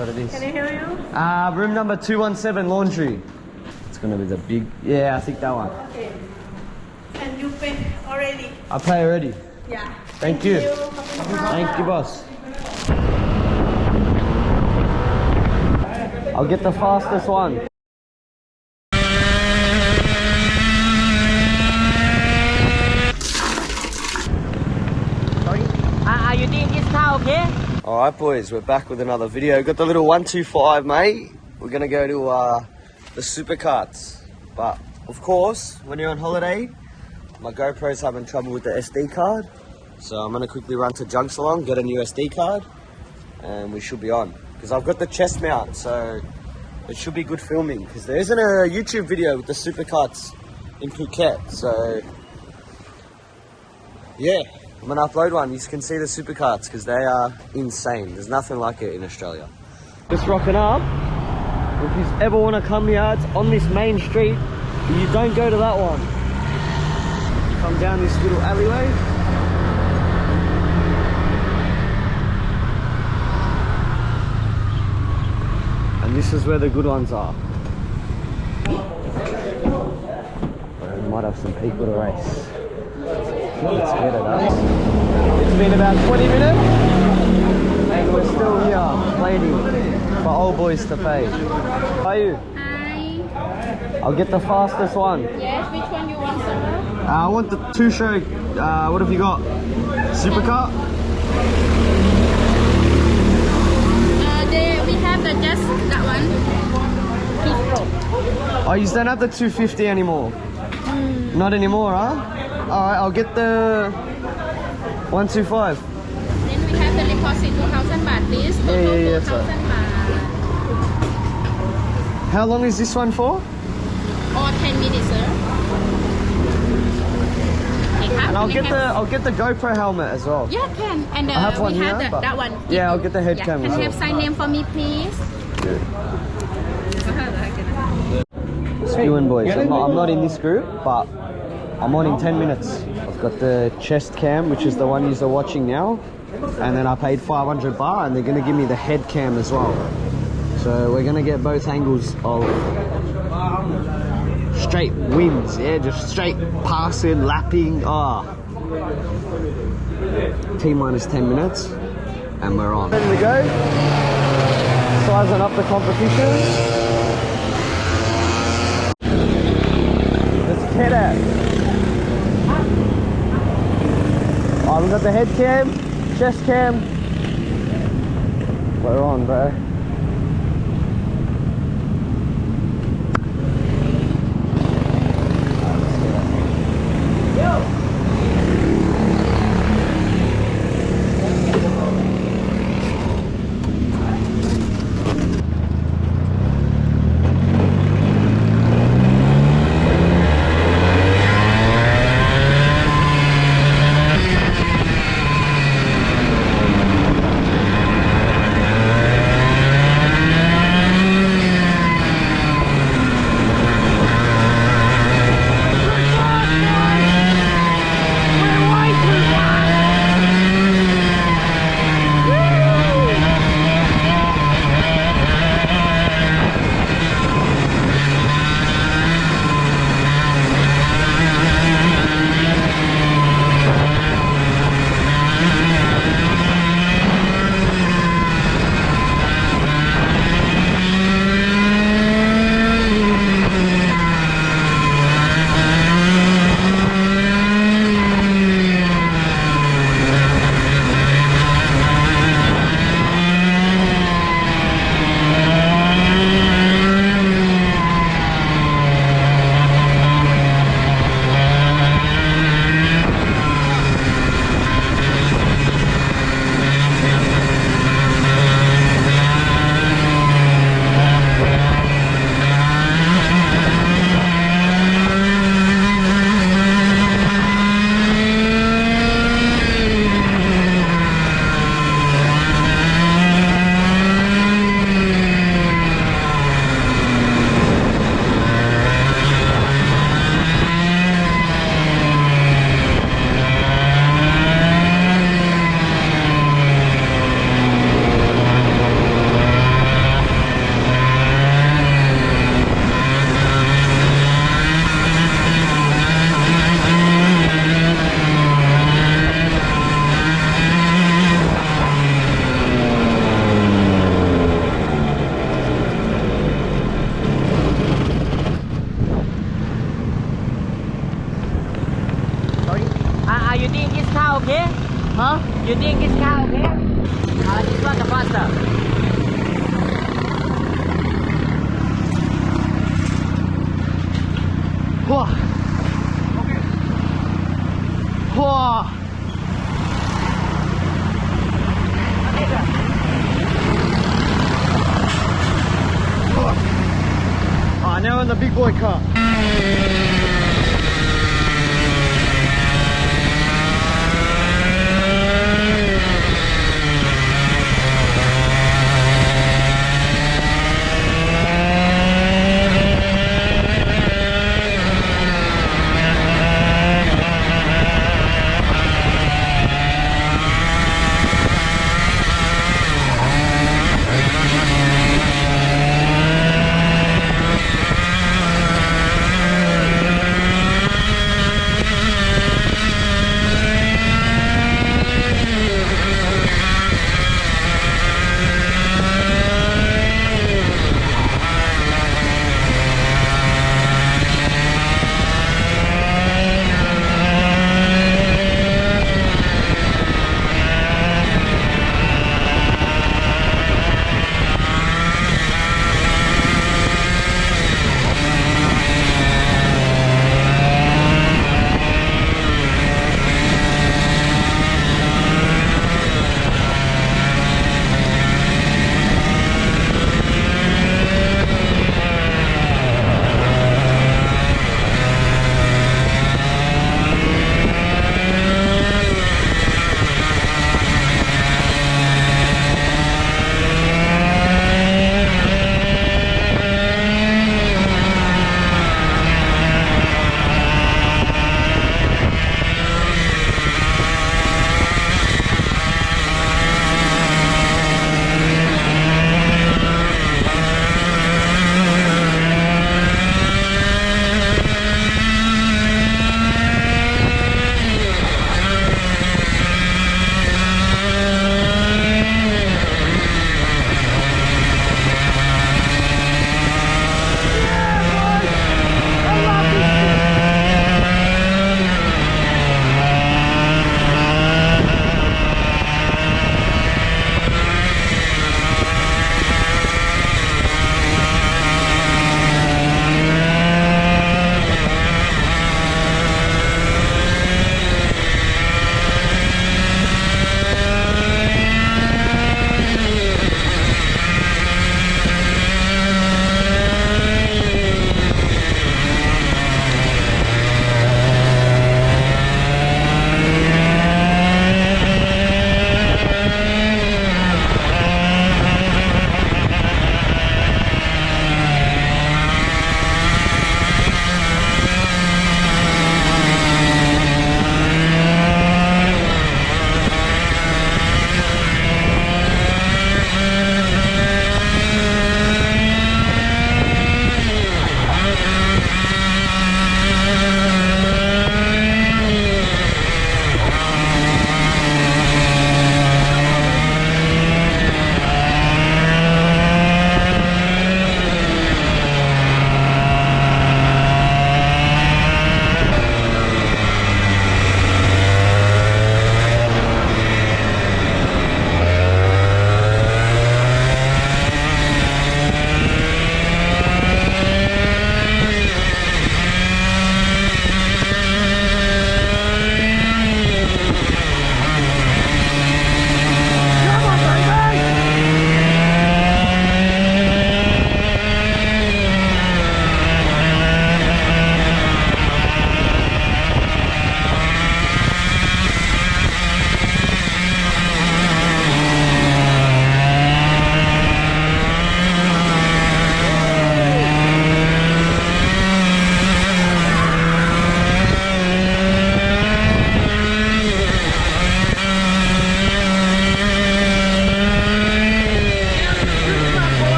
What it is. Can I hear you? Room number 217, laundry. It's gonna be the big. Yeah, I think that one. Okay. And you pay already? I pay already. Yeah. Thank you. Thank you, boss. I'll get the fastest one. Sorry. Are you doing this now, okay? Alright boys, we're back with another video. Got the little 125, mate. We're gonna go to the super KARTS. But of course, when you're on holiday, my GoPro's having trouble with the SD card. So I'm gonna quickly run to Junksalong, get a new SD card, and we should be on. Because I've got the chest mount, so it should be good filming. Because there isn't a YouTube video with the super KARTS in Phuket, so yeah. I'm gonna upload one. You can see the super KARTS because they are insane. There's nothing like it in Australia. Just rocking up. If you ever want to come here, it's on this main street. You don't go to that one. Come down this little alleyway. And this is where the good ones are. We might have some people to race. Let's get it up. It's been about 20 minutes and we're still here waiting for old boys to pay. How are you? Hi. I'll get the fastest one. Yes, which one you want, sir? I want the two-stroke. What have you got? Supercar? We have the just that one. Two-stroke. Oh, you don't have the 250 anymore? Not anymore, huh? Alright, I'll get the 125. Then we have the deposit 2,000 baht, please. Total Yeah, 2,000 baht. How long is this one for? Or 10 minutes, sir. And I'll get the GoPro helmet as well. Yeah, can. And I have one we have here, that one. Yeah, I'll get the head cam Can as you well. have sign name for me, please? Spewing boys. I'm not in this group, but I'm on in 10 minutes. I've got the chest cam, which is the one you're watching now, and then I paid 500 baht, and they're going to give me the head cam as well. So we're going to get both angles of straight wins, yeah, just straight passing, lapping. T minus 10 minutes, and we're on. Ready to go. Sizing up the competition. Let's get it. Oh, we've got the head cam, chest cam. We're on, bro. You think this car okay? This one the faster. Whoa. Whoa. Oh, now in the big boy car.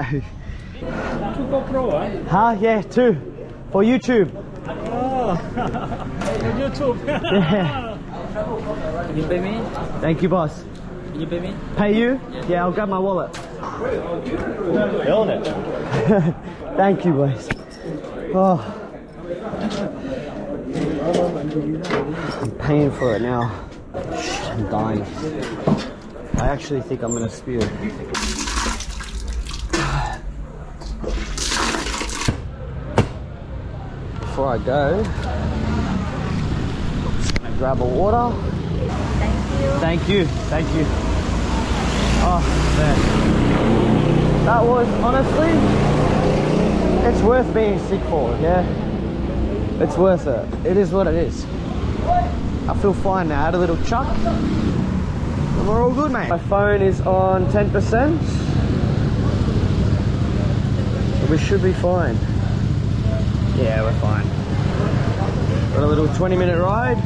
Okay. 2 GoPro, Huh? Yeah, 2. For YouTube. Oh, YouTube. Yeah. Can you pay me? Thank you, boss. Can you pay me? Pay you? Yeah, I'll grab my wallet. Feeling it. Thank you, boys. Oh. I'm paying for it now. I'm dying. I actually think I'm gonna spew. Before I go, I'm gonna grab a water. Thank you. Thank you. Oh, man. That was, honestly, it's worth being sick for, yeah? It's worth it. It is what it is. I feel fine now. I had a little chuck. And we're all good, mate. My phone is on 10%. So we should be fine. Yeah, we're fine. Got a little 20-minute ride.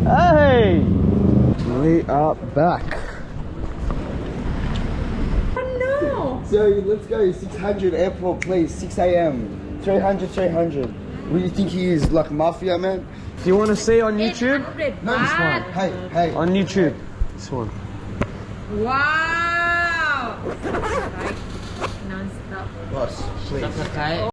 Hey! We are back. No. So let's go 600 airport, please. 6 a.m. 300, 300. What do you think he is, like mafia, man? Do you want to see on YouTube? 800 No, this one. baht. Hey. On YouTube. This one. Wow. Right. Non-stop. Boss, please.